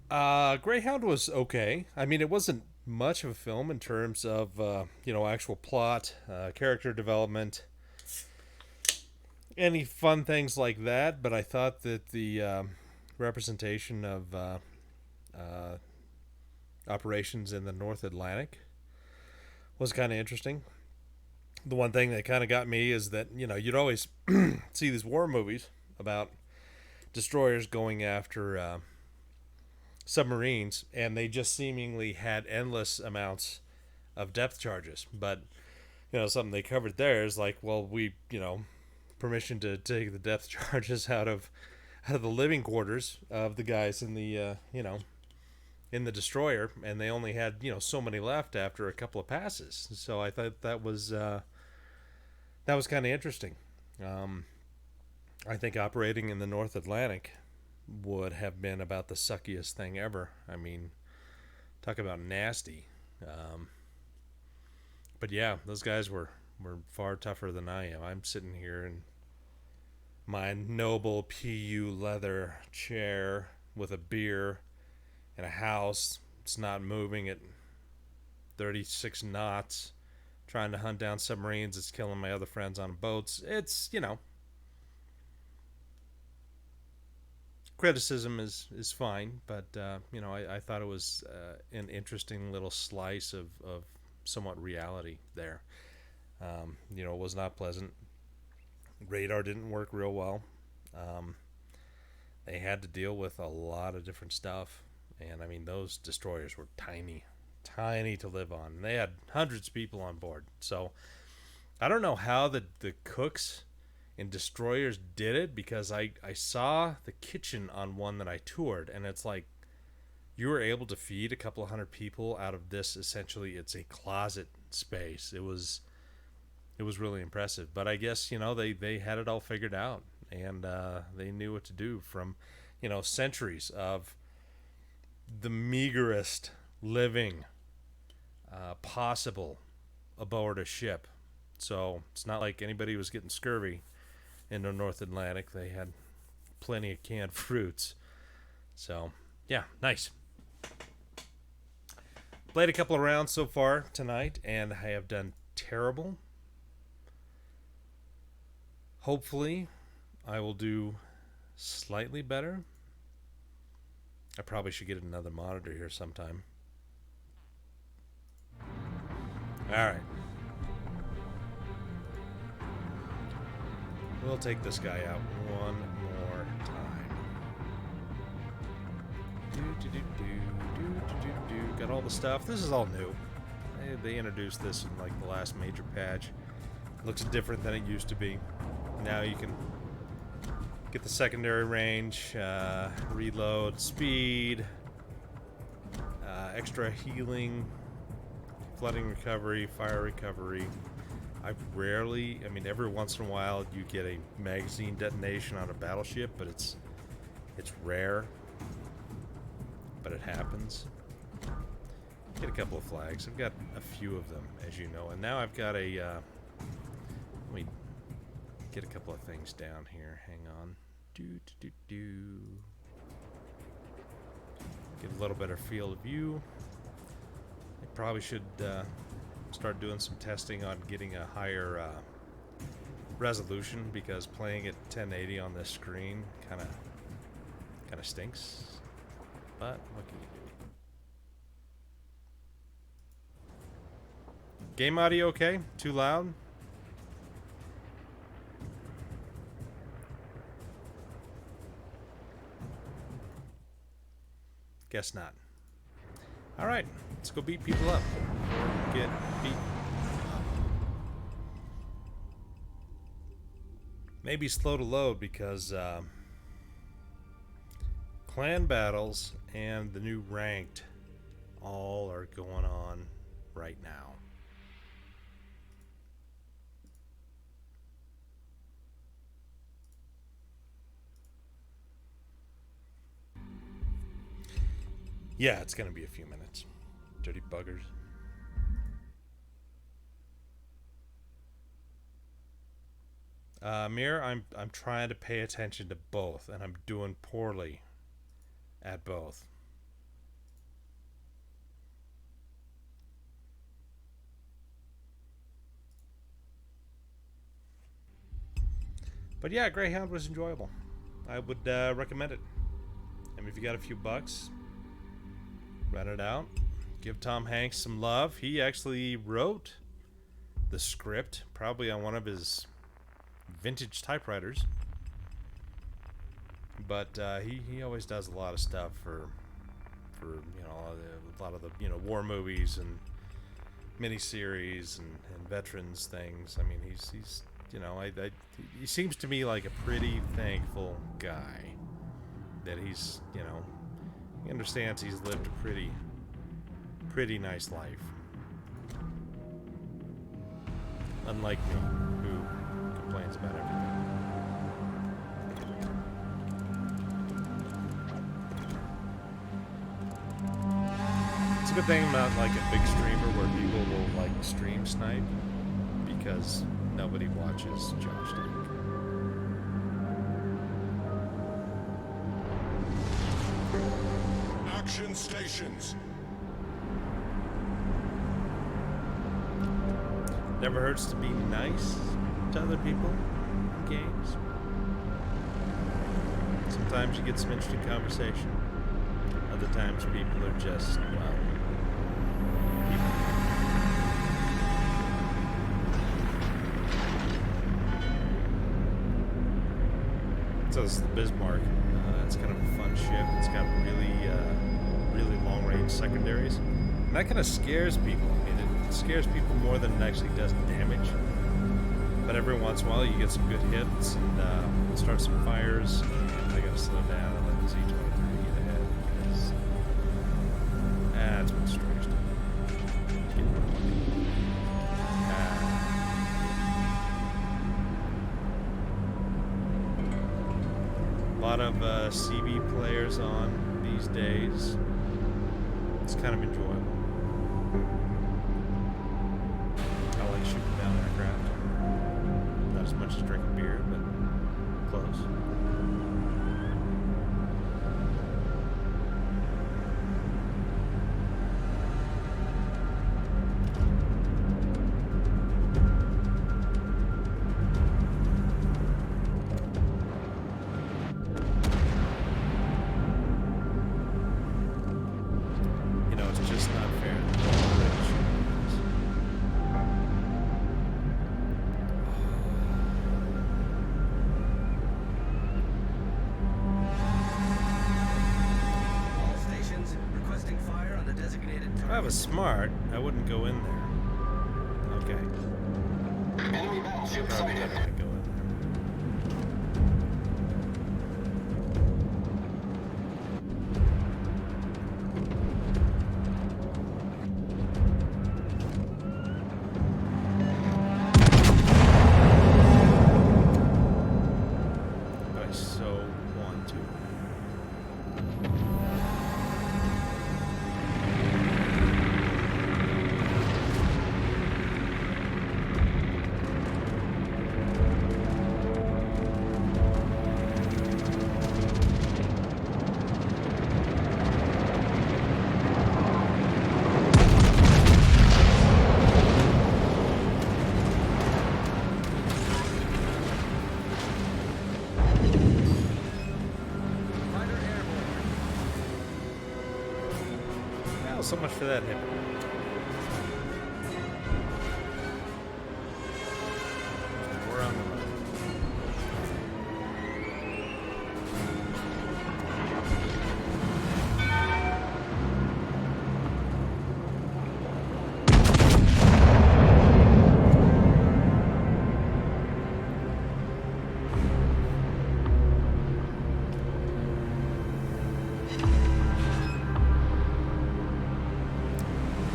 Greyhound was okay. I mean, it wasn't much of a film in terms of actual plot, character development, any fun things like that. But I thought that the representation of uh, operations in the North Atlantic was kind of interesting. The one thing that kind of got me is that you'd always see these war movies about destroyers going after submarines, and they just seemingly had endless amounts of depth charges. But something they covered there is like, well, we permission to take the depth charges out of the living quarters of the guys in the in the destroyer, and they only had so many left after a couple of passes. So I thought that was kind of interesting. Um, I think operating in the North Atlantic would have been about the suckiest thing ever. I mean, talk about nasty. Um, but yeah, those guys were far tougher than I am. I'm sitting here in my noble PU leather chair with a beer in a house. It's not moving at 36 knots, trying to hunt down submarines. It's killing my other friends on boats. It's, criticism is fine, but I thought it was an interesting little slice of somewhat reality there. It was not pleasant. Radar didn't work real well. Um, they had to deal with a lot of different stuff, and I mean those destroyers were tiny, tiny to live on. And they had hundreds of people on board, so I don't know how the cooks and destroyers did it because I saw the kitchen on one that I toured, and it's like you were able to feed a couple of hundred people out of this. Essentially, it's a closet space. It was really impressive. But I guess they had it all figured out, and they knew what to do from centuries of the meagerest living possible aboard a ship. So it's not like anybody was getting scurvy in the North Atlantic. They had plenty of canned fruits. So yeah, nice. Played a couple of rounds so far tonight, and I have done terrible. Hopefully, I will do slightly better. I probably should get another monitor here sometime. All right, we'll take this guy out one more time. Got all the stuff. This is all new. They introduced this in like the last major patch. Looks different than it used to be. Now you can get the secondary range, reload, speed, extra healing, flooding recovery, fire recovery. I mean, every once in a while you get a magazine detonation on a battleship, but it's rare, but it happens. Get a couple of flags. I've got a few of them, as you know, and now I've got a. Let me get a couple of things down here. Hang on. Get a little better field of view. I probably should start doing some testing on getting a higher resolution because playing at 1080 on this screen kind of stinks. But what can you do? Game audio okay? Too loud? Guess not. All right, let's go beat people up. Get beat. Maybe slow to load because clan battles and the new ranked all are going on right now. Yeah, it's gonna be a few minutes. Dirty buggers. Mir, I'm trying to pay attention to both, and I'm doing poorly at both. But yeah, Greyhound was enjoyable. I would recommend it. I mean, if you got a few bucks, rent it out. Give Tom Hanks some love. He actually wrote the script, probably on one of his vintage typewriters. But he always does a lot of stuff for a lot of the war movies and miniseries and veterans things. I mean, he's he seems to me like a pretty thankful guy that he understands he's lived a pretty nice life, unlike me, who complains about everything. It's a good thing about like a big streamer where people will like stream snipe, because nobody watches Josh Dick. Action stations. Never hurts to be nice to other people in games. Sometimes you get some interesting conversation. Other times people are just, well, people. So this is the Bismarck. It's kind of a fun ship. It's got really long-range secondaries. And that kind of scares people. I mean, it scares people more than it actually does damage. But every once in a while, you get some good hits and start some fires. And I gotta slow down and let the Z-23 get ahead, because that's what destroys them. A lot of CB players on these days. It's kind of enjoyable. I like shooting down aircraft. Not as much as drinking beer, but close. If I was smart, I wouldn't go in there. Okay. Enemy battleship Probably sighted. never gonna go in there. But I so want to. Well, so much for that hit. We're on the run.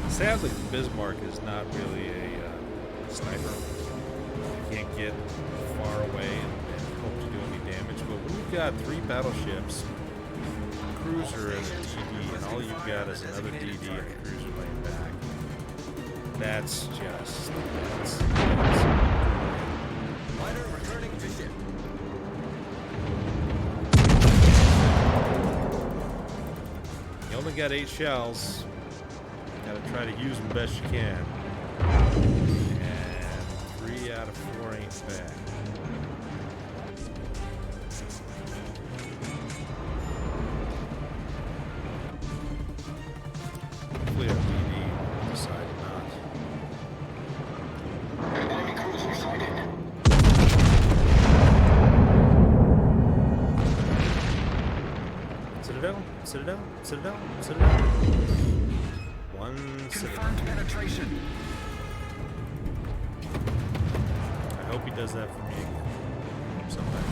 Sadly, the Bismarck is not really a sniper. You can't get far away and hope to do any damage. But when you've got 3 battleships, a cruiser and a DD, and all you've got is another DD and a cruiser laying back, that's just... Fighter returning to ship. You only got 8 shells. Gotta try to use them best you can. And 3 out of 4 ain't bad. Citadel, Citadel, Citadel, Citadel. One Citadel. Confirmed penetration. I hope he does that for me again. Sometime.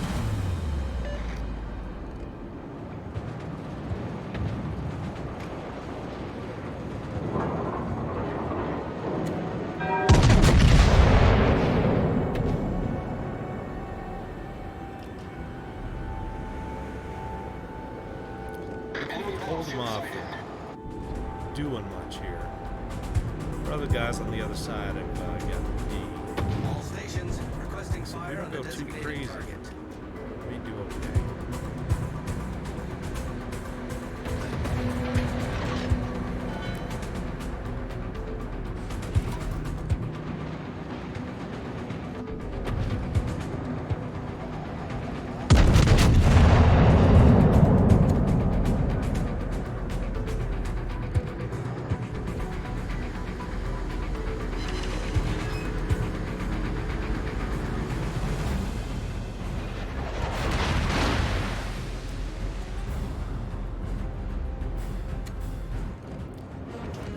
Hold him off from doing much here. Our other guys on the other side have got the. All stations requesting So we fire don't on the go too designated crazy. target. We do okay.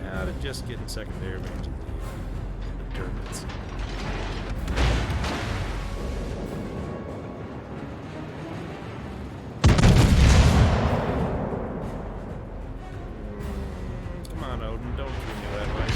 Now to just getting secondary range of the turbines. Come on, Odin, don't treat me that way.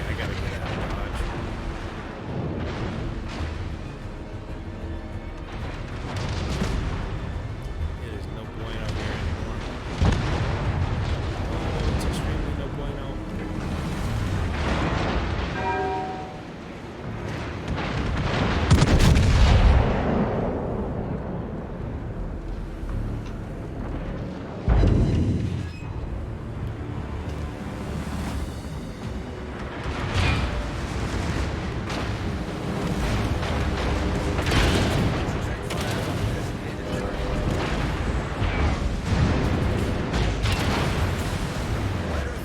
I gotta get out of Dodge. It is no bueno here anymore. Oh, it's extremely no bueno.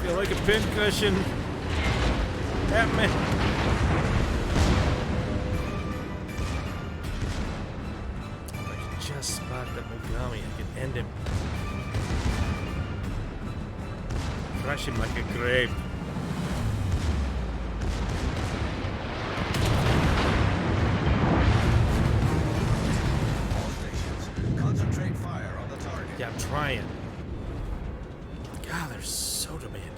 Feel like a pincushion. At me. If I can just spot that Mogami, I can end him. Crush him like a grape. All stations concentrate fire on the target. Yeah, I'm trying. God, they're so demanding.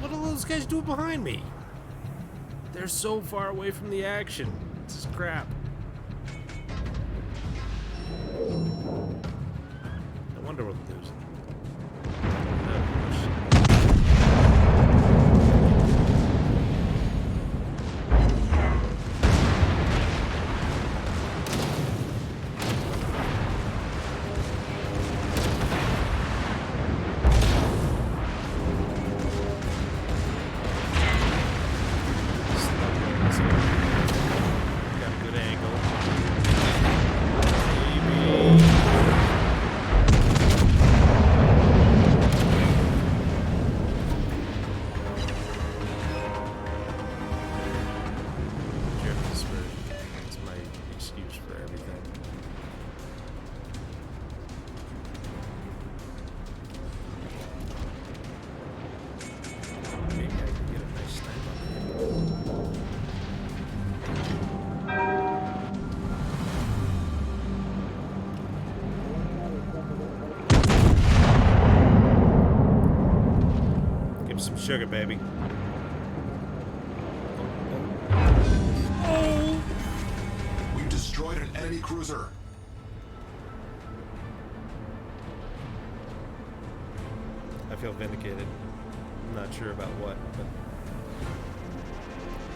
What are those guys doing behind me? They're so far away from the action. This is crap. No wonder we're losing. Got a good angle. Maybe. Drift dispersion. That's my excuse for everything. Maybe I can get a nice snipe on here. Give me some sugar, baby. Oh! We've destroyed an enemy cruiser. I feel vindicated. I'm not sure about what, but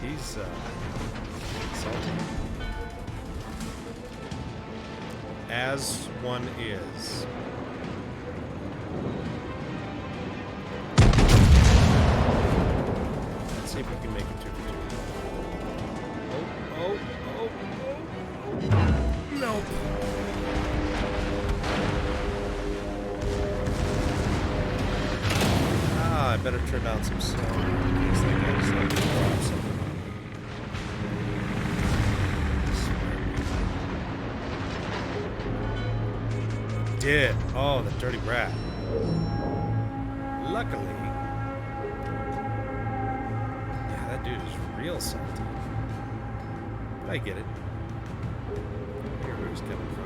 he's salty. As one is. Let's see if we can make it 2-for-2. Oh. Nope. I better turn down some sound in case that guy just like drops something. Did. Oh, the dirty rat. Luckily. Yeah, that dude is real salty. But I get it. I hear where he's coming from.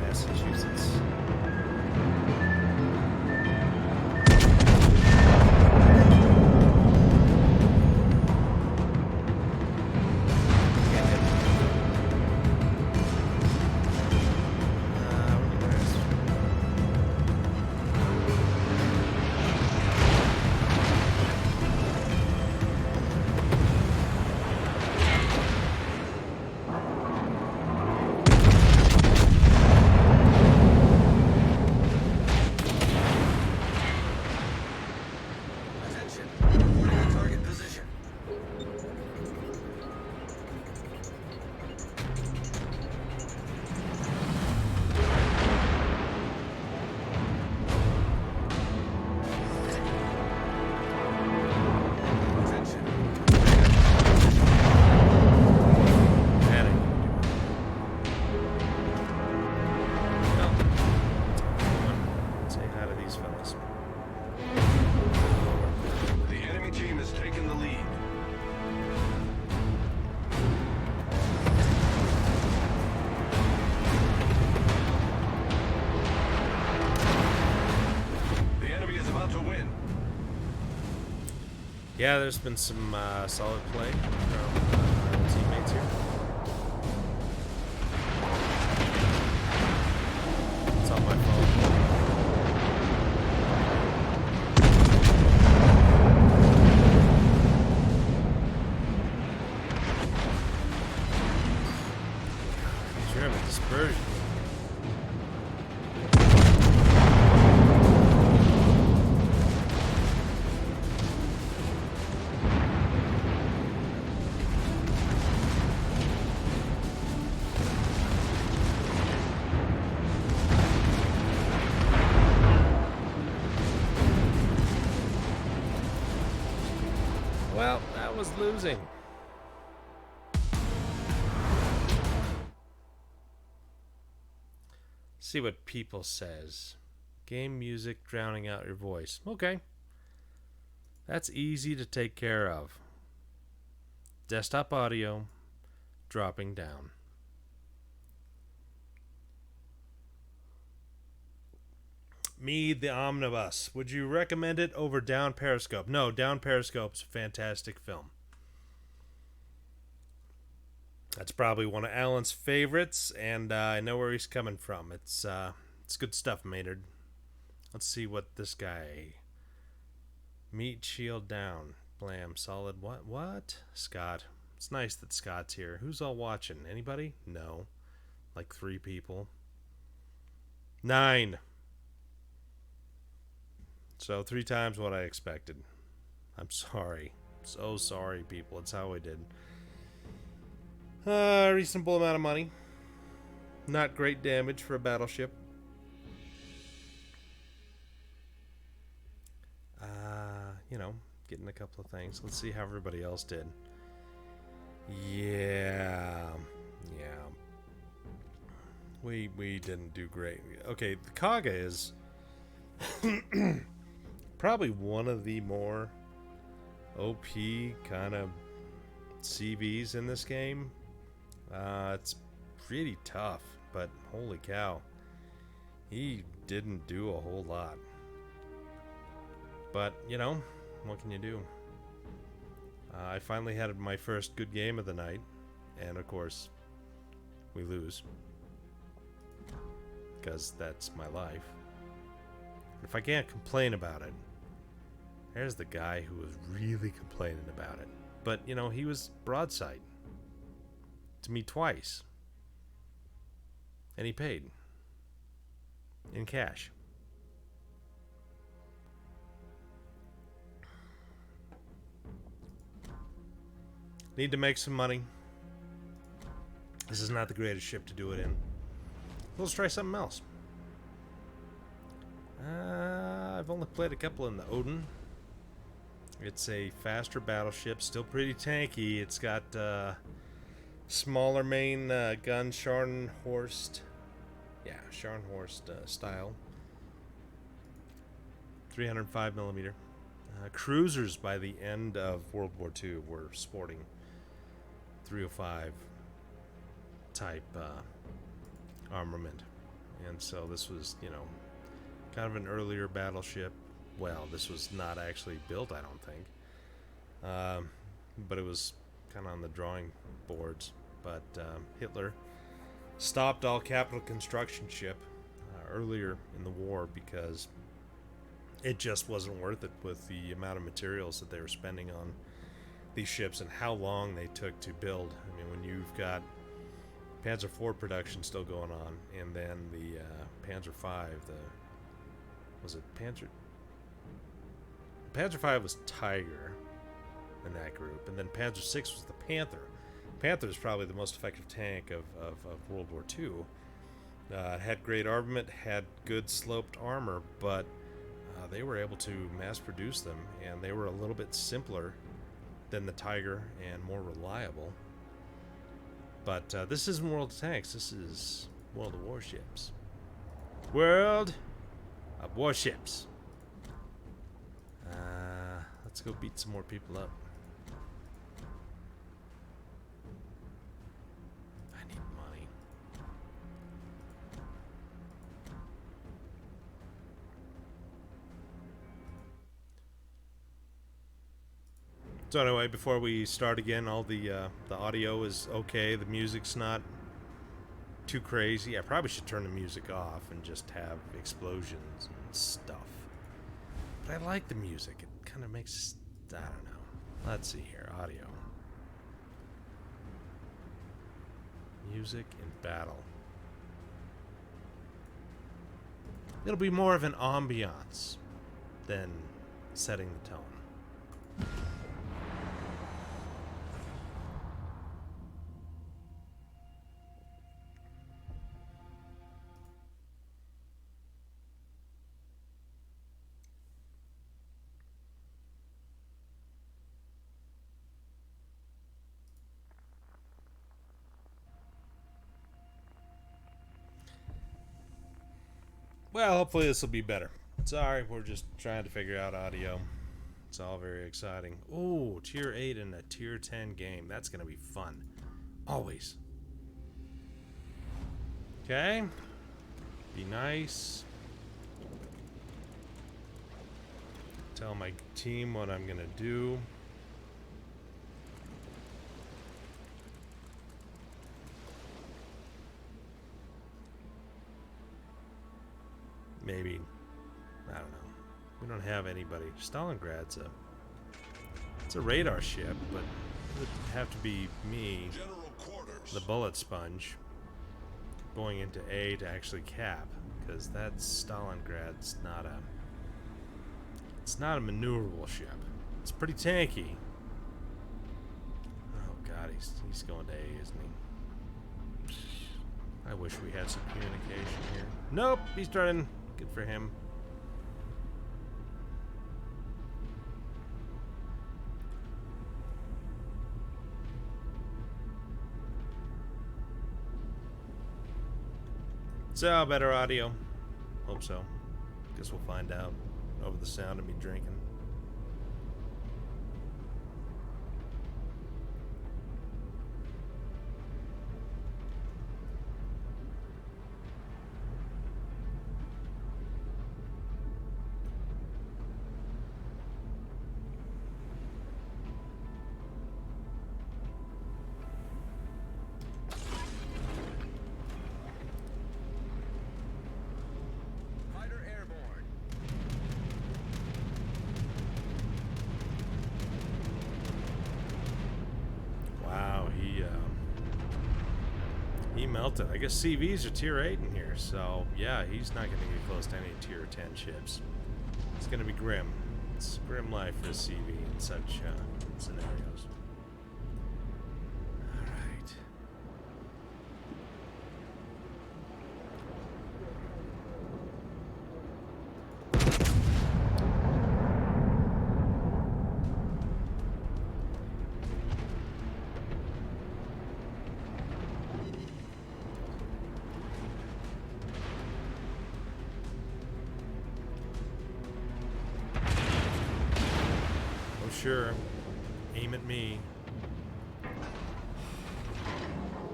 Massachusetts. Yeah, there's been some solid play from teammates here. It's all my fault. German dispersion. Well, that was losing. See what people says. Game music drowning out your voice. Okay. That's easy to take care of. Desktop audio dropping down. Me, the Omnibus. Would you recommend it over Down Periscope? No, Down Periscope's a fantastic film. That's probably one of Alan's favorites, and I know where he's coming from. It's good stuff, Maynard. Let's see what this guy... Meat shield down. Blam. Solid. What? Scott. It's nice that Scott's here. Who's all watching? Anybody? No. Like 3 people. 9. So 3 times what I expected. I'm sorry. So sorry, people. It's how I did. Reasonable amount of money. Not great damage for a battleship. You know, getting a couple of things. Let's see how everybody else did. Yeah. We didn't do great. Okay, the Kaga is probably one of the more OP kind of CVs in this game. It's pretty tough, but holy cow, he didn't do a whole lot. But, you know, what can you do? I finally had my first good game of the night, and of course, we lose. Because that's my life. If I can't complain about it, there's the guy who was really complaining about it. But, you know, he was broadside to me twice. And he paid. In cash. Need to make some money. This is not the greatest ship to do it in. Let's try something else. I've only played a couple in the Odin. It's a faster battleship, still pretty tanky. It's got smaller main gun, Scharnhorst. Yeah, Scharnhorst style. 305 millimeter. Cruisers by the end of World War II were sporting 305 type armament. And so this was, you know, kind of an earlier battleship. Well, this was not actually built, I don't think. But it was kind of on the drawing boards. But Hitler stopped all capital construction ship earlier in the war because it just wasn't worth it with the amount of materials that they were spending on these ships and how long they took to build. I mean, when you've got Panzer IV production still going on, and then the Panzer V, was it Panzer V was Tiger in that group, and then Panzer VI was the Panther. Panther is probably the most effective tank of World War II. Had great armament, had good sloped armor, but they were able to mass produce them, and they were a little bit simpler than the Tiger and more reliable. But this isn't World of Tanks, this is World of Warships. World of Warships. Let's go beat some more people up. I need money. So anyway, before we start again, all the audio is okay. The music's not too crazy. I probably should turn the music off and just have explosions and stuff. But I like the music. It kind of makes, I don't know. Let's see here. Audio. Music in battle. It'll be more of an ambiance than setting the tone. Well, hopefully this will be better. Sorry, we're just trying to figure out audio. It's all very exciting. Ooh, tier 8 in a tier 10 game. That's going to be fun. Always. Okay. Be nice. Tell my team what I'm going to do. Maybe, I don't know. We don't have anybody. Stalingrad's it's a radar ship, but it would have to be me, the bullet sponge, going into A to actually cap, because that Stalingrad's not a, it's not a maneuverable ship. It's pretty tanky. Oh god, he's going to A, isn't he? I wish we had some communication here. Nope, he's turning. Good for him. So, better audio. Hope so. Guess we'll find out over the sound of me drinking. He melted. I guess CVs are tier 8 in here, so yeah, he's not going to get close to any tier 10 ships. It's going to be grim. It's grim life for a CV in such scenarios. Alright. Sure. Aim at me.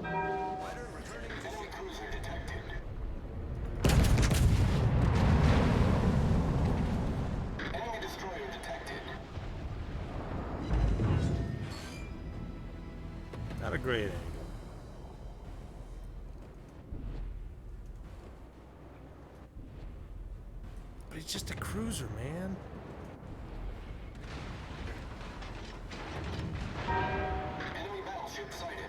Fighter returning to enemy cruiser detected. Enemy destroyer detected. Not a great angle. But he's just a cruiser, man. Enemy battleship sighted.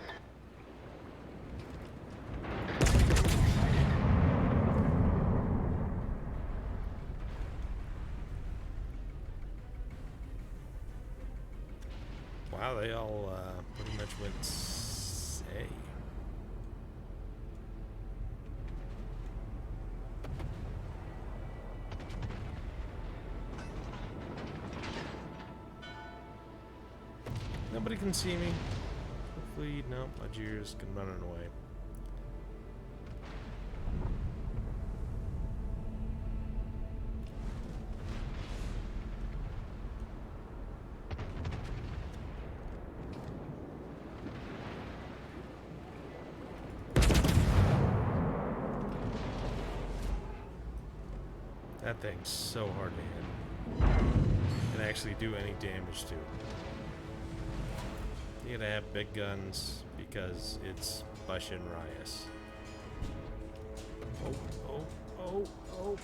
Wow, they all pretty much went A. Nobody can see me. Hopefully, no, my Jeers can run it away. That thing's so hard to hit and actually do any damage to. You gotta have big guns because it's Bushin Rias. Oh, oh, oh, oh.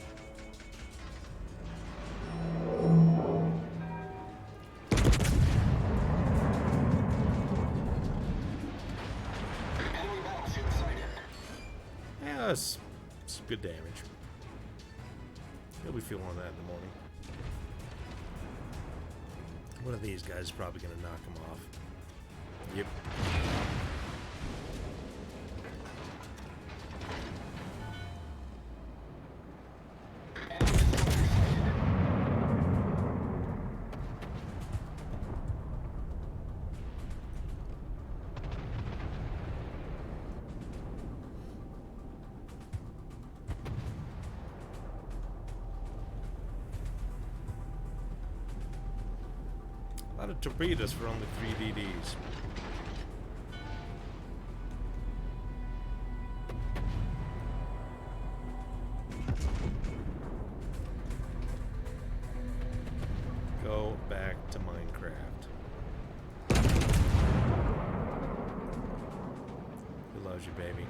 Enemy battleship sighted. Yeah, that's good damage. He'll be feeling that in the morning. One of these guys is probably gonna knock him off. Yep. A lot of torpedoes for only 3 DDs. Go back to Minecraft. Who loves you, baby?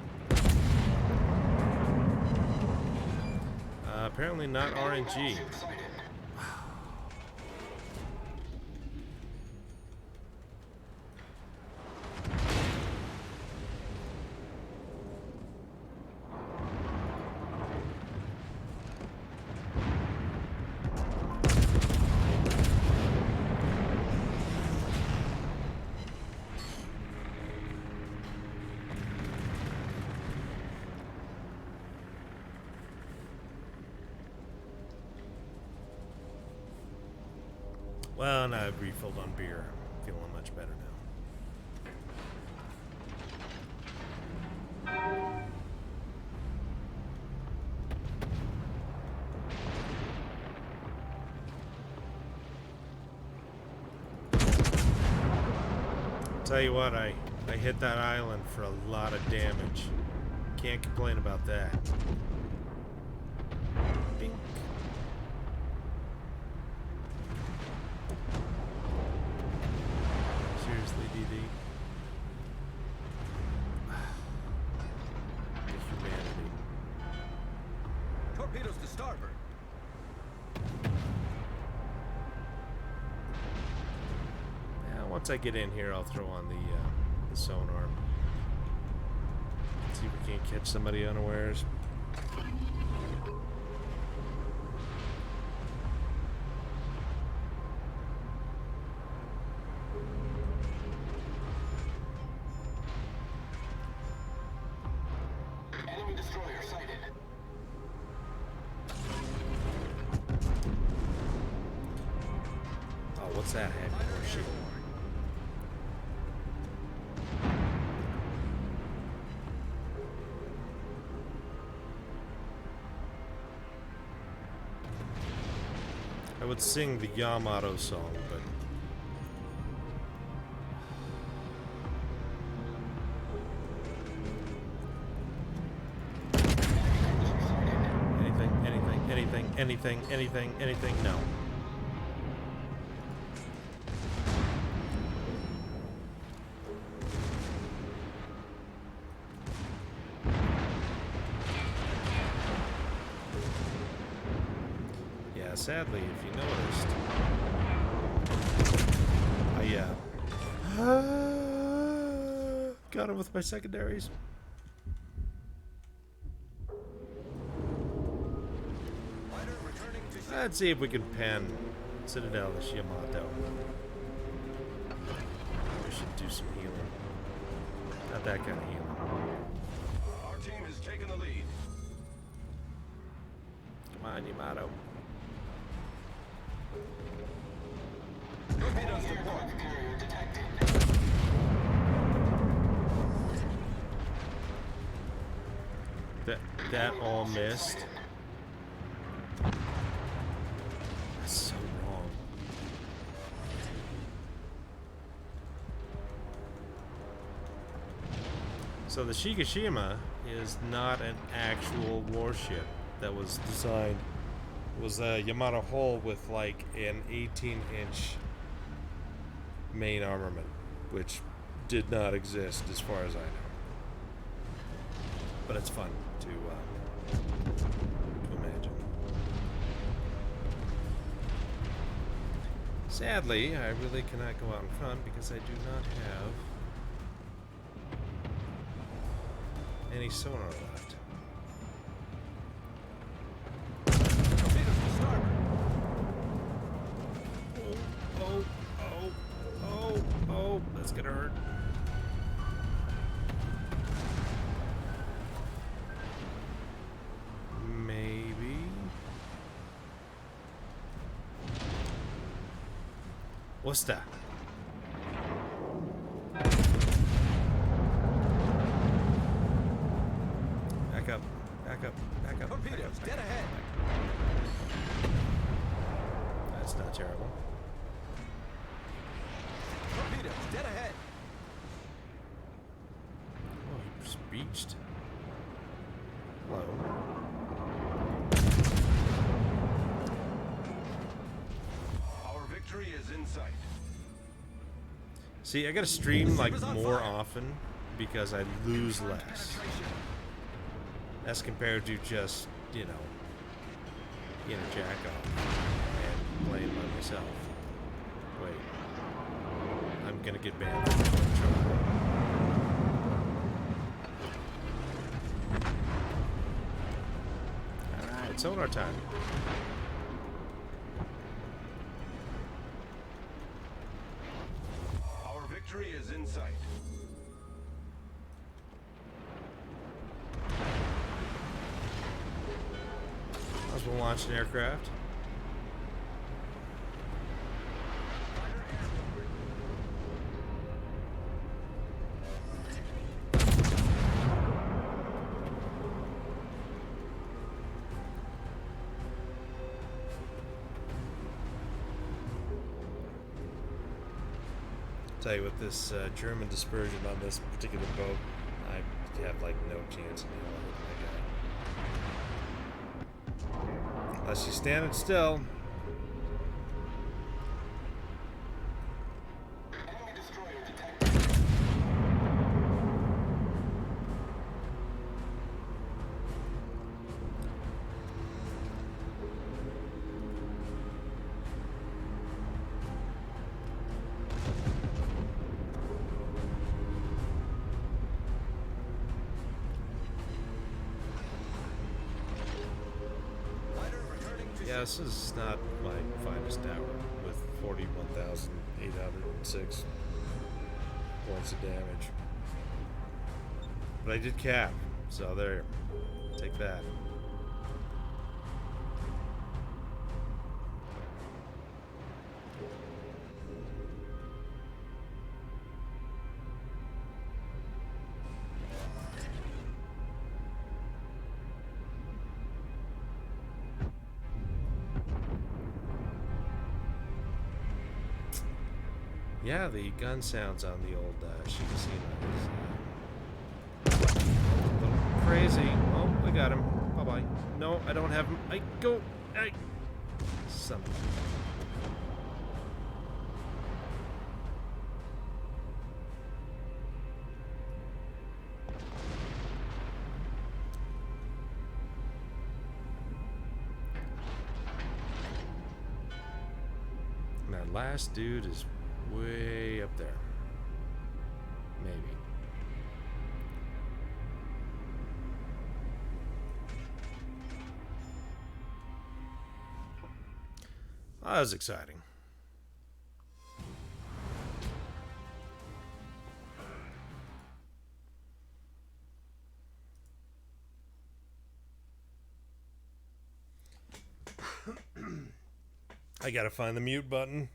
Apparently not RNG. Well, now I've refilled on beer. I'm feeling much better now. Tell you what, I hit that island for a lot of damage. Can't complain about that. Bink. Seriously, DD. Humanity. Torpedoes to starboard. Yeah, once I get in here, I'll throw on the sonar. See if we can't catch somebody unawares. Enemy destroyer sighted. Oh, what's that heavy warship? I would sing the Yamato song, but anything, no. Yeah, sadly, if you noticed, I got him with my secondaries. Let's see if we can pen Citadel this Yamato. We should do some healing. Not that kind of healing. Our team has taken the lead. Come on, Yamato. Torpedoes to port. Carrier detected. That all missed. That's so wrong. So the Shigashima is not an actual warship that was designed. It was a Yamato hull with like an 18-inch main armament, which did not exist as far as I know. But it's fun to imagine. Sadly, I really cannot go out in front because I do not have any sonar left. Torpedoes to starboard. Oh, that's gonna hurt. Maybe. What's that? Back up. Torpedoes dead ahead. That's not terrible. Torpedoes dead ahead. Oh, he just beached. Hello. Our victory is in sight. See, I gotta stream like more often because I lose less. As compared to just, you know, being a jack off and playing by myself. Wait. I'm gonna get banned from Alright, sonar time. Our victory is in sight. As we'll launch an aircraft. Tell you, with this German dispersion on this particular boat, I have like no chance in hell of hitting that guy. Unless you stand it still. Enemy destroyer detected. Yeah, this is not my finest hour with 41,806 points of damage. But I did cap, so there. Take that. Yeah, the gun sounds on the old Shigasina is a little crazy. Oh, I got him. Bye bye. No, I don't have him. I go. I. Son. And that last dude is way up there. Maybe. Oh, that was exciting. I gotta find the mute button.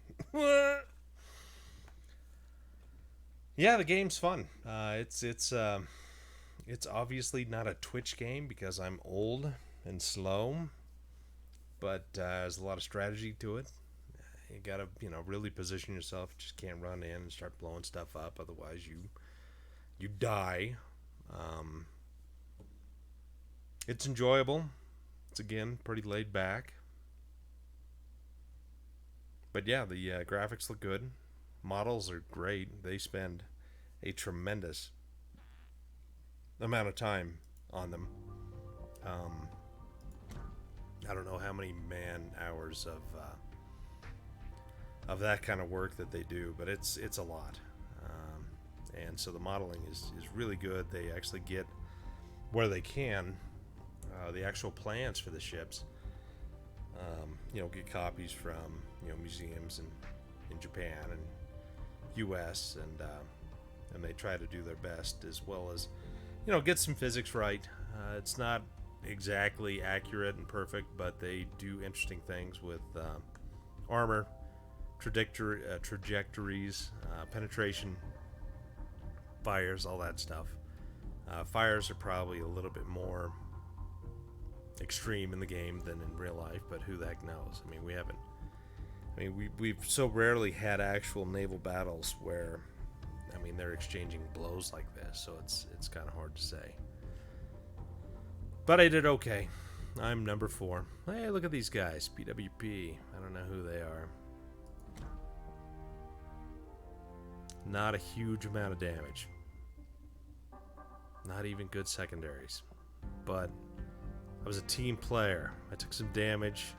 Yeah, the game's fun. It's obviously not a Twitch game because I'm old and slow, but there's a lot of strategy to it. You gotta really position yourself. Just can't run in and start blowing stuff up, otherwise you die. Um, it's enjoyable. It's again pretty laid back. But yeah, the graphics look good. Models are great. They spend a tremendous amount of time on them. Um, I don't know how many man hours of that kind of work that they do, but it's a lot. And so the modeling is really good. They actually get where they can the actual plans for the ships. Get copies from museums in Japan and U.S. and they try to do their best, as well as get some physics right. It's not exactly accurate and perfect, but they do interesting things with armor, trajectories, penetration, fires, all that stuff. Fires are probably a little bit more extreme in the game than in real life, but who the heck knows? I mean, we've so rarely had actual naval battles where, they're exchanging blows like this, so it's kind of hard to say. But I did okay. I'm number 4. Hey, look at these guys, PWP. I don't know who they are. Not a huge amount of damage. Not even good secondaries. But I was a team player. I took some damage.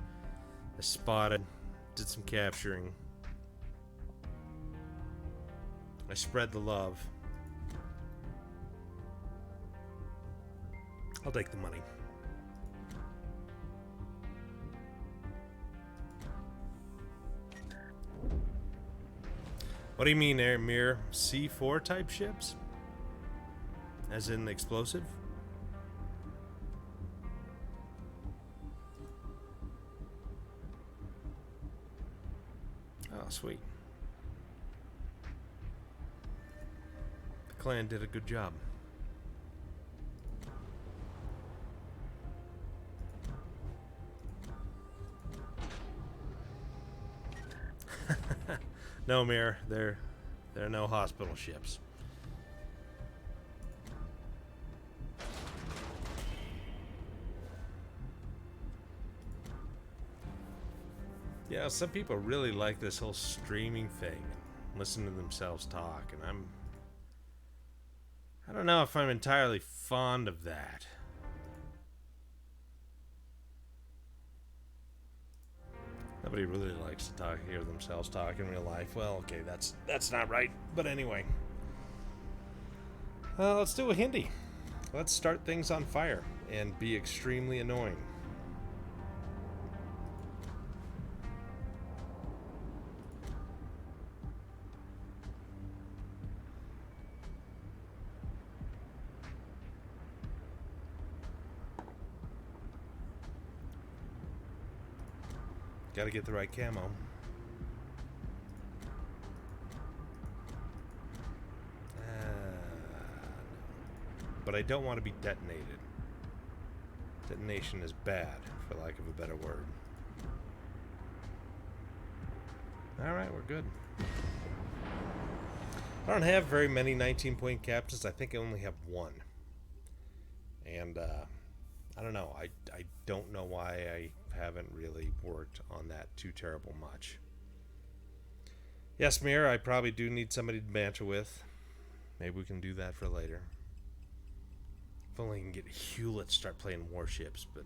I spotted, did some capturing. I spread the love. I'll take the money. What do you mean, Air Mirror? C4 type ships? As in explosive? Oh, sweet. The clan did a good job. No, Mir, they're no hospital ships. Yeah, some people really like this whole streaming thing and listen to themselves talk, and I don't know if I'm entirely fond of that. Nobody really likes to hear themselves talk in real life. Well, okay, that's not right. But anyway, let's do a Hindi. Let's start things on fire and be extremely annoying. Gotta get the right camo. But I don't want to be detonated. Detonation is bad, for lack of a better word. Alright, we're good. I don't have very many 19-point captains. I think I only have one. And, I don't know. I don't know why I haven't really worked on that too terrible much. Yes, Mir, I probably do need somebody to banter with. Maybe we can do that for later. If only I can get Hewlett to start playing Warships, but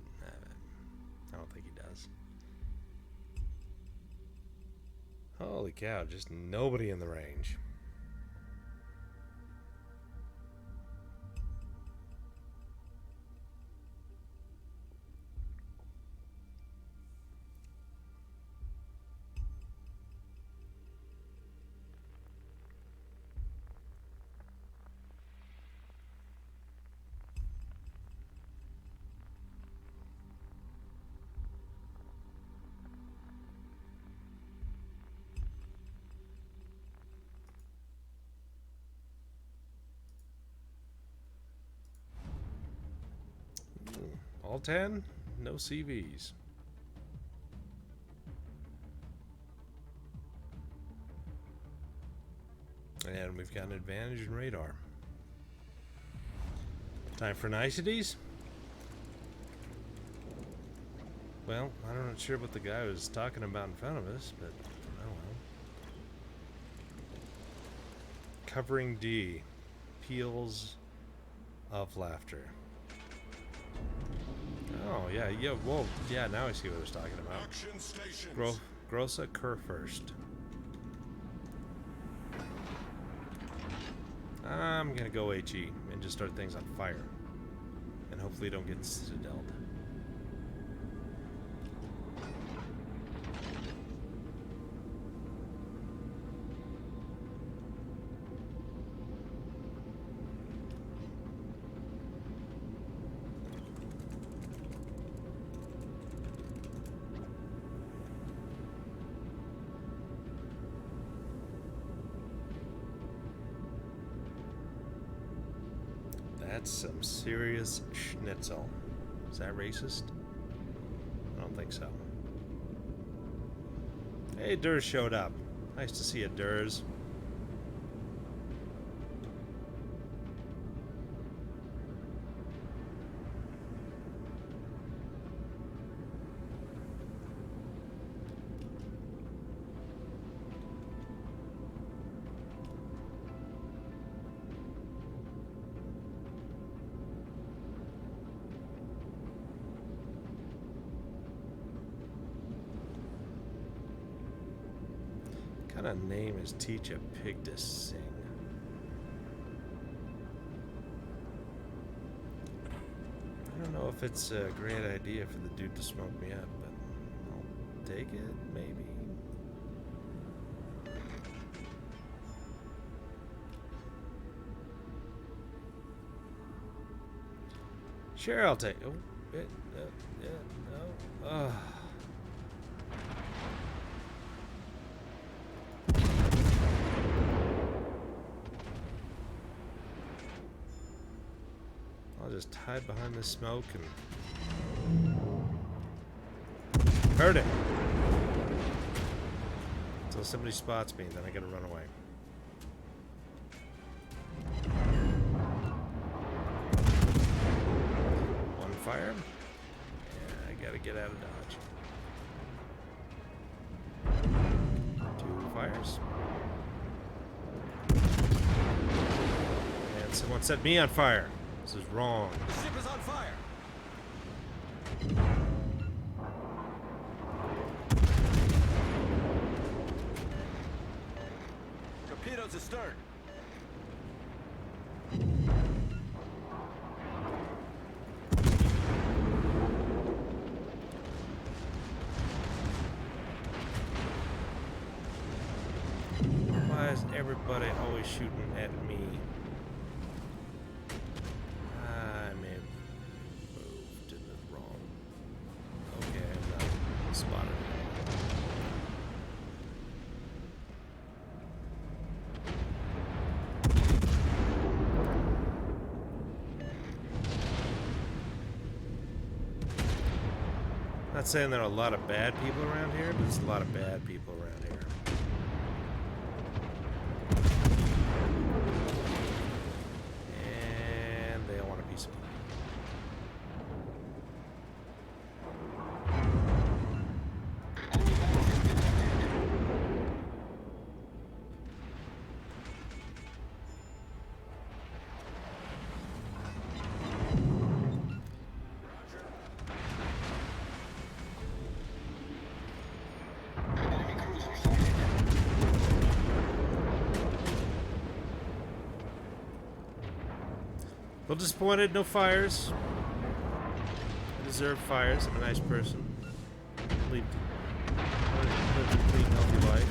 I don't think he does. Holy cow, just nobody in the range. All 10? No CVs. And we've got an advantage in radar. Time for niceties? Well, I'm not sure what the guy was talking about in front of us, but oh well. Covering D. Peals of laughter. Oh, yeah, whoa, yeah, now I see what I was talking about. Action stations. Grossa Kerr first. I'm gonna go HE and just start things on fire. And hopefully don't get citadeled. That's some serious schnitzel. Is that racist? I don't think so. Hey, Durs showed up. Nice to see you, Durs. What kind of name is teach a pig to sing? I don't know if it's a great idea for the dude to smoke me up, but I'll take it, maybe. Sure, I'll take it. Oh, yeah, no. I'll just hide behind this smoke and hurt it. Until somebody spots me, then I gotta run away. One fire. Yeah, I gotta get out of dodge. Two fires. And someone set me on fire. This is wrong. The ship is on fire. Torpedoes astern. Why is everybody always shooting at me? I may have moved in the wrong. Okay, I'm not spotted. Not saying there are a lot of bad people around here, but there's a lot of bad people around here. And they all want a piece of me. A little disappointed, no fires. I deserve fires. I'm a nice person. Lived a clean, healthy life.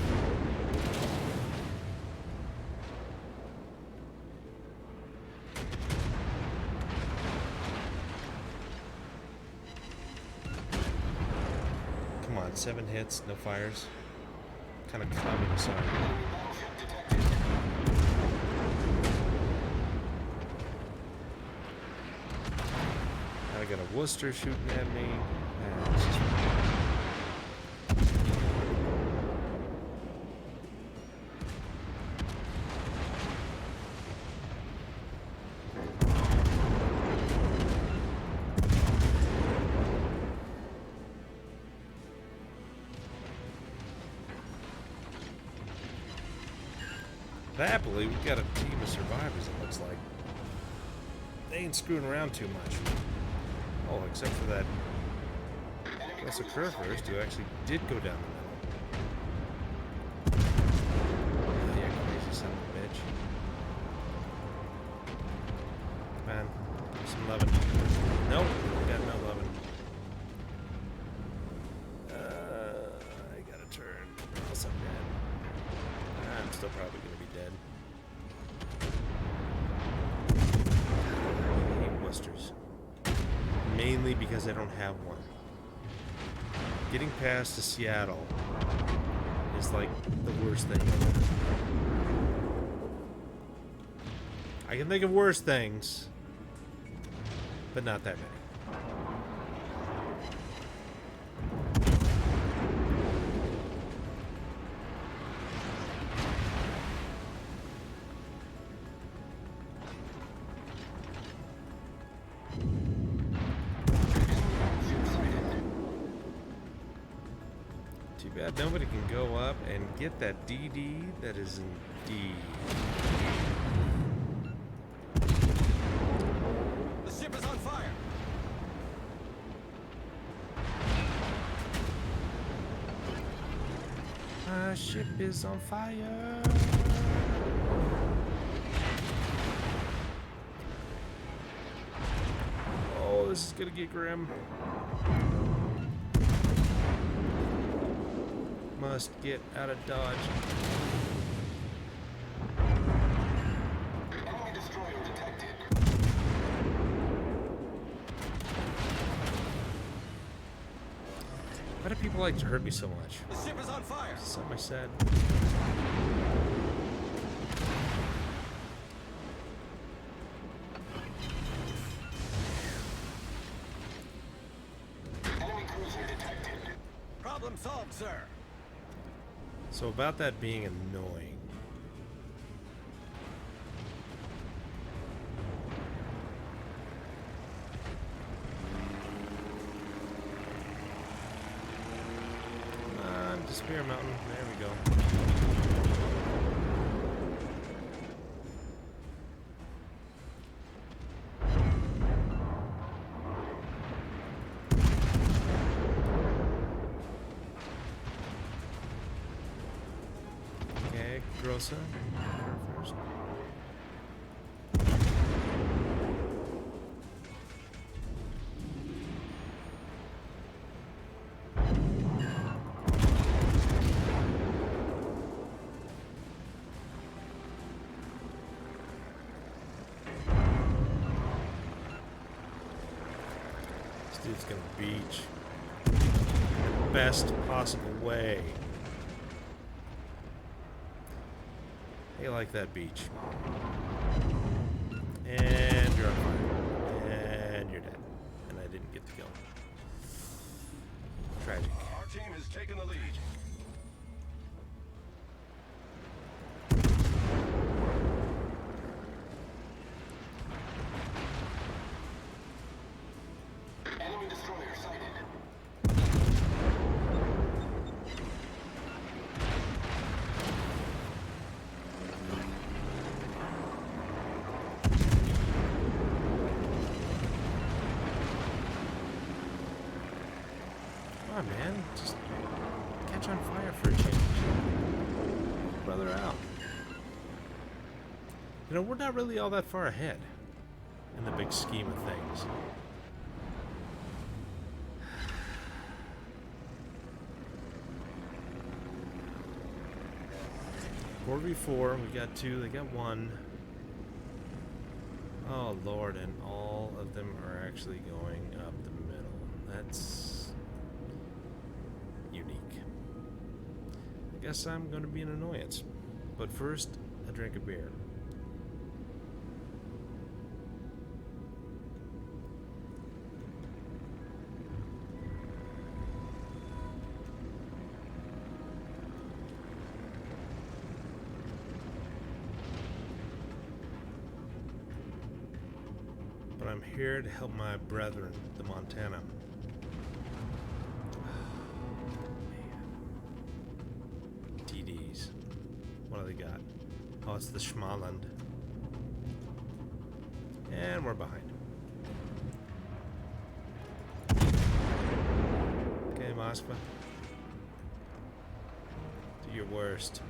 Come on, 7 hits, no fires. Kind of communist are you? I got a Worcester shooting at me. It's just... Happily, we've got a team of survivors, it looks like. They ain't screwing around too much. Oh, except for that Russell Kerr first, who actually did go down the middle. Yeah, crazy son of a bitch. Man, some loving. Nope, got no loving. I gotta turn, or else I'm dead. I'm still probably gonna be dead. I hate Westers. Mainly because I don't have one. Getting past to Seattle is like the worst thing ever. I can think of worse things, but not that many. Too bad nobody can go up and get that DD that is in D. The ship is on fire. My ship is on fire. Oh, this is gonna get grim. Must get out of Dodge. Enemy destroyer detected. Why do people like to hurt me so much? The ship is on fire. Something I said. Enemy cruiser detected. Problem solved, sir. So about that being annoying. Come on, Despair Mountain. There we go. Okay, Grossa. First. This dude's gonna beach in the best possible way. They like that beach. And you're on fire. And you're dead. And I didn't get the kill. Enemy destroyer sighted. Come on, man. Just catch on fire for a change. Help brother out. You know, we're not really all that far ahead in the big scheme of things. 4v4, we got 2, they got 1. Oh lord, and all of them are actually going up the middle. That's unique. I guess I'm going to be an annoyance. But first, a drink of beer. But I'm here to help my brethren, the Montana. TDs. What do they got? Oh, it's the Schmaland. And we're behind. Okay, Moskva. Do your worst.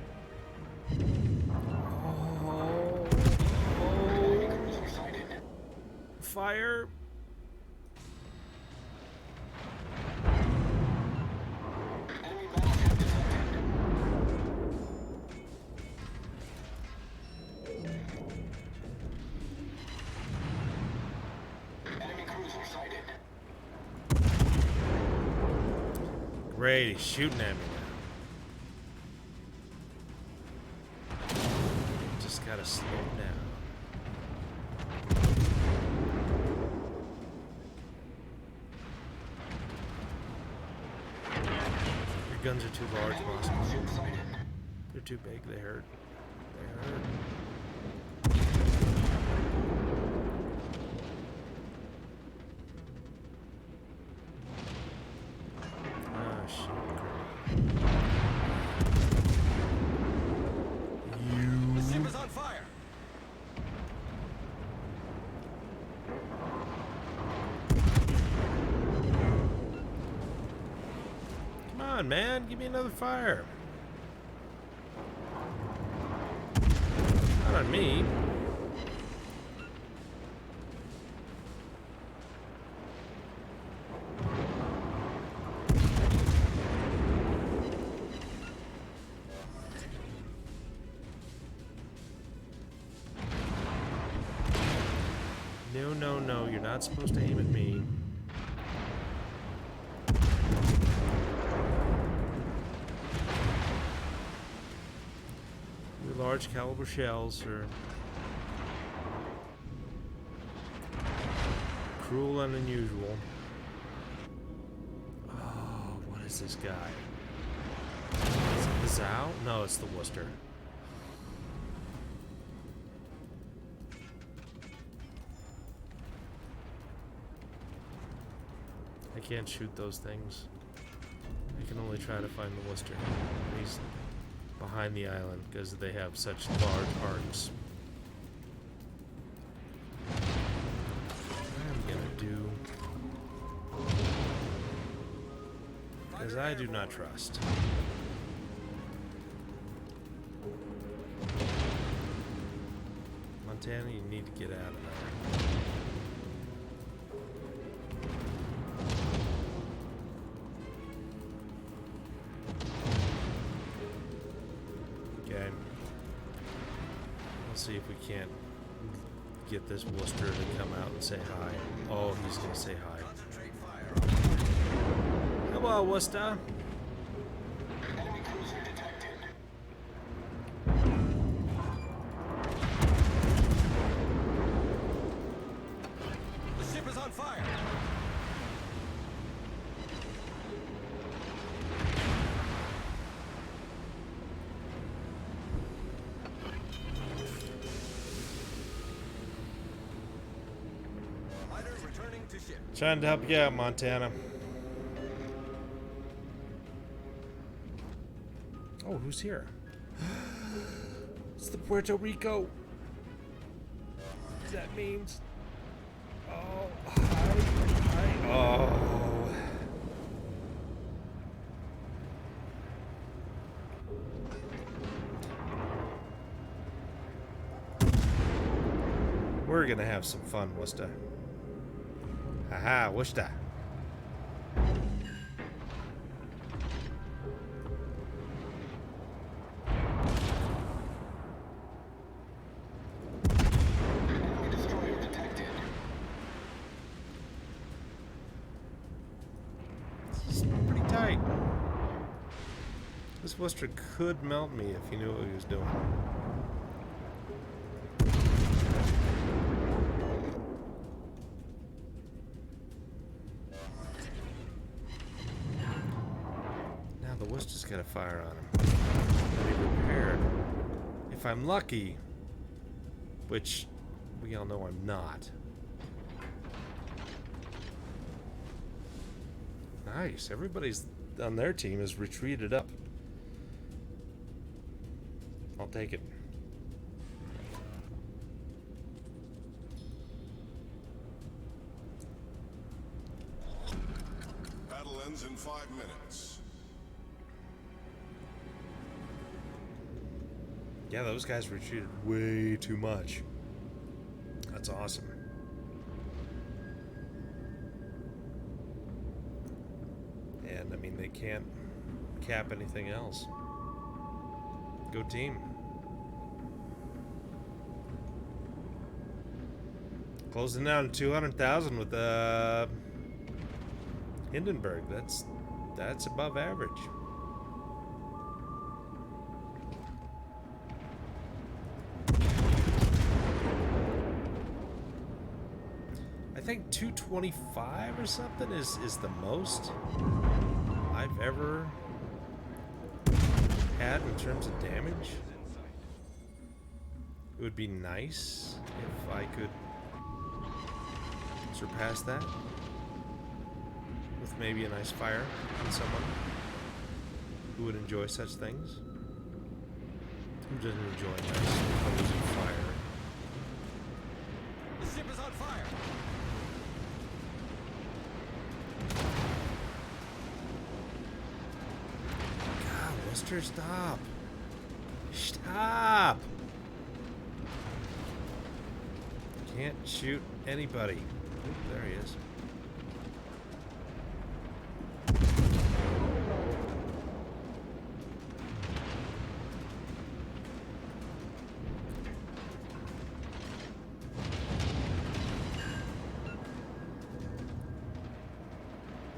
Oh. Fire. Enemy battleship detected. Enemy cruiser sighted. Great, he's shooting at me now. Just gotta slow him down. Your guns are too large, Moscow. Battleship sighted. They're too big, they hurt. They hurt. Ah, shit. The ship is on fire. Come on, man, give me another fire. Not on me. No, no, no, you're not supposed to aim at me. Your large caliber shells are cruel and unusual. Oh, what is this guy? Is it the Zao? No, it's the Worcester. I can't shoot those things. I can only try to find the Worcester. He's behind the island because they have such large arcs. What I'm gonna do, because I do not trust. Montana, you need to get out of there. Okay. Let's see if we can't get this Worcester to come out and say hi. Oh, he's gonna say hi. Concentrate fire on Hello, Worcester. enemy cruiser detected. The ship is on fire. Fighter returning to ship. Trying to help you out, Montana. Oh, who's here? It's the Puerto Rico. That means. Oh, hi. Oh. We're gonna have some fun, Worcester. Haha, Worcester. Enemy destroyer detected. This is pretty tight. This Worcester could melt me if he knew what he was doing. Now the Worcester's got a fire on him. I'll be prepared. If I'm lucky, which we all know I'm not. Nice. Everybody's on their team has retreated up. I'll take it. Battle ends in 5 minutes. Yeah, those guys retreated way too much. That's awesome. And I mean, they can't cap anything else. Go team. Closing down to 200,000 with Hindenburg. That's above average. I think 225 or something is the most I've ever had in terms of damage. It would be nice if I could surpass that with maybe a nice fire on someone who would enjoy such things. Who doesn't enjoy nice opposing fire? The ship is on fire. God, Worcester, stop! Stop! Can't shoot anybody. Oop, there he is.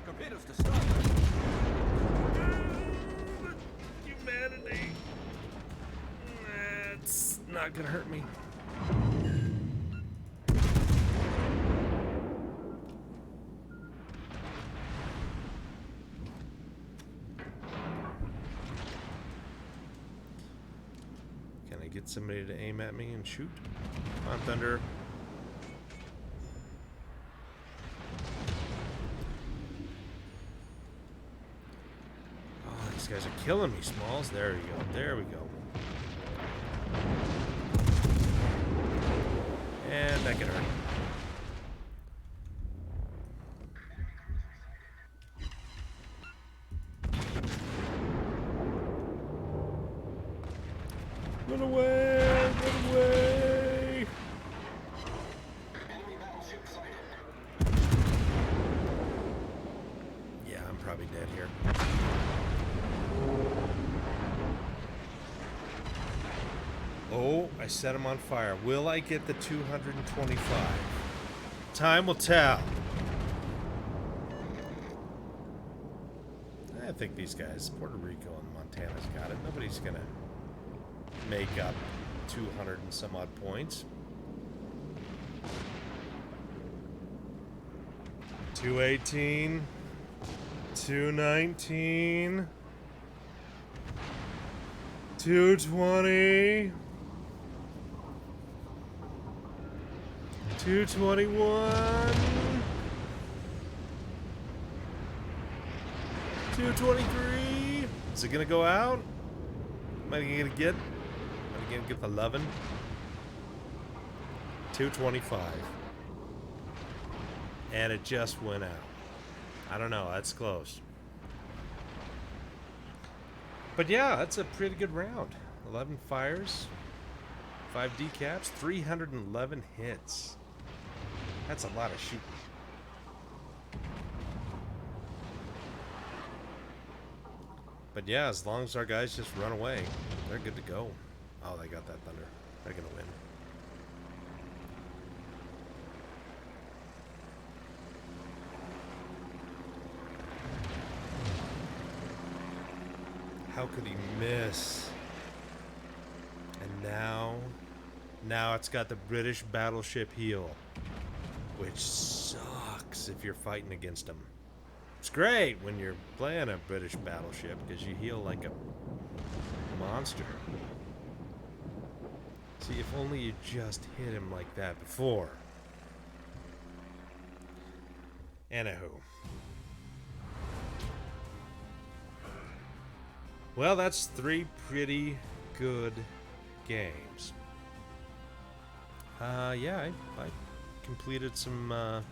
Torpedoes to start. Humanity. That's not gonna hurt me. Can I get somebody to aim at me and shoot? Come on, Thunder. Oh, these guys are killing me, Smalls. There we go. There we go. And that can hurt. Run away! Run away! Enemy battleship sighted. Yeah, I'm probably dead here. Oh, I set him on fire. Will I get the 225? Time will tell. I think these guys, Puerto Rico and Montana's got it. Nobody's gonna make up 200 and some odd points. 218, 219, 220, 221. 223. Is it gonna go out? Am I gonna get? Am I gonna get the 11? 225. And it just went out. I don't know. That's close. But yeah, that's a pretty good round. 11 fires, 5 decaps, 311 hits. That's a lot of shooting. But yeah, as long as our guys just run away, they're good to go. Oh, they got that thunder. They're gonna win. How could he miss? And now it's got the British battleship heal, which sucks if you're fighting against them. It's great when you're playing a British battleship because you heal like a monster. See, if only you just hit him like that before. Anywho. Well, that's 3 pretty good games. Yeah, I completed some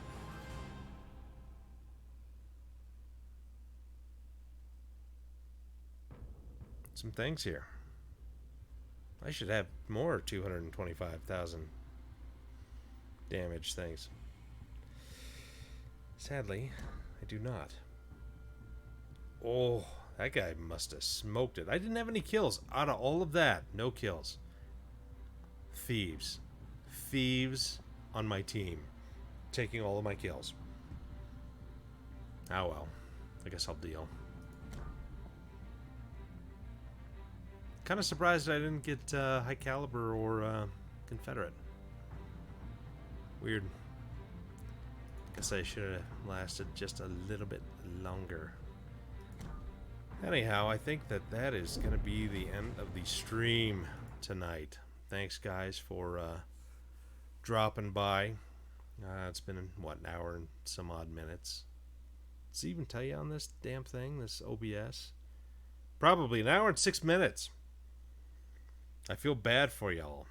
things here. I should have more 225,000 damage things. Sadly, I do not. Oh, that guy must have smoked it. I didn't have any kills. Out of all of that, no kills. Thieves. Thieves on my team. Taking all of my kills. Oh well. I guess I'll deal. Kind of surprised I didn't get high caliber or Confederate. Weird. Guess I should have lasted just a little bit longer. Anyhow, I think that is going to be the end of the stream tonight. Thanks, guys, for dropping by. It's been, what, an hour and some odd minutes. Does it even tell you on this damn thing, this OBS? Probably an hour and 6 minutes. I feel bad for y'all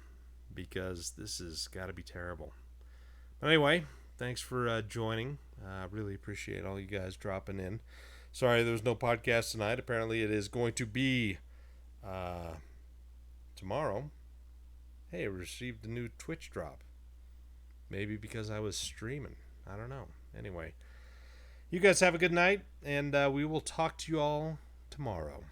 because this has got to be terrible. But anyway, thanks for joining. I really appreciate all you guys dropping in. Sorry there was no podcast tonight. Apparently it is going to be tomorrow. Hey, I received a new Twitch drop. Maybe because I was streaming. I don't know. Anyway, you guys have a good night, and we will talk to you all tomorrow.